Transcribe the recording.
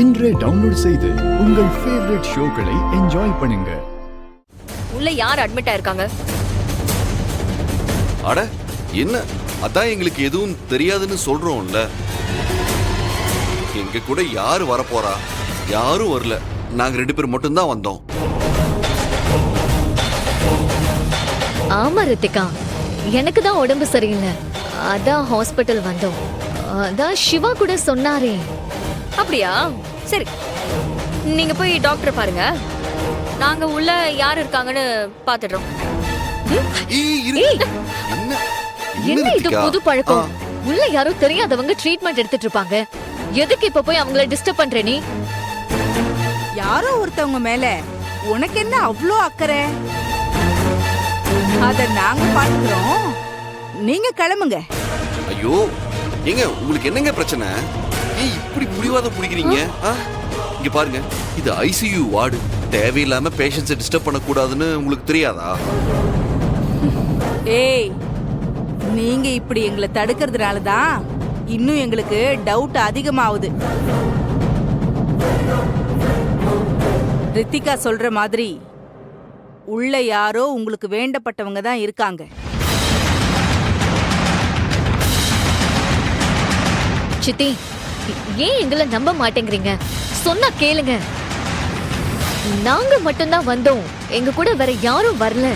இன்றே டவுன்லோட் செய்து உங்கள் ஃபேவரட் ஷோக்களை என்ஜாய் பண்ணுங்க. உள்ள யார் அட்மிட் ஆயிருக்காங்க? அட என்ன, அதான் எங்களுக்கு எதுவும் தெரியாதுன்னு சொல்றோம்ல. எங்க கூட யாரு வரப்போறா? யாரும் வரல. நாங்க 2 பேர் மட்டும்தான் வந்தோம். ஆமா ரித்திகா, எனக்கு தான் உடம்பு சரியில்லை, அதான் ஹாஸ்பிட்டல் வந்தோம். அதான் சிவா கூட சொன்னாரே. அப்படியா? சரி, நீங்க போய் டாக்டர் பாருங்க. நாங்க உள்ள யார் இருக்காங்கன்னு பாத்துடுறோம். என்ன இது புது பழக்கம்? உள்ள யாரோ தெரியாதவங்க ட்ரீட்மெண்ட் எடுத்துட்டு இருப்பாங்க. எதுக்கு இப்ப போய் அவங்கள டிஸ்டர்ப் பண்ற நீ? யாரோ ஒருத்தவங்க மேல உனக்கு என்ன அவ்ளோ அக்கறை? அத நாங்க பாத்துக்கிறோம், நீங்க கிளம்புங்க. ஐயோ ஏங்க, உங்களுக்கு என்னங்க பிரச்சனை? ஏன் இப்படி முடிவாத பிடிக்கிறீங்க? இங்க பாருங்க, இது ஐசியூ வார்டு. தேவையில்லாம பேஷண்ட்ஸை டிஸ்டர்ப் பண்ணக்கூடாதுன்னு உங்களுக்கு தெரியாதா? ஏய், நீங்க இப்படி எங்களை தடுக்கிறதுனால தான் இன்னும் எங்களுக்கு டவுட் அதிகமாகுது. ரித்திகா சொல்ற மாதிரி உள்ள யாரோ உங்களுக்கு வேண்டப்பட்டவங்க தான் இருக்காங்க. சித்தி, ஏன் எங்களை நம்ப மாட்டேங்கிறீங்க? சொன்னா கேளுங்க. நாங்க மட்டும்தான் வந்தோம், எங்க கூட வேற யாரும் வரல.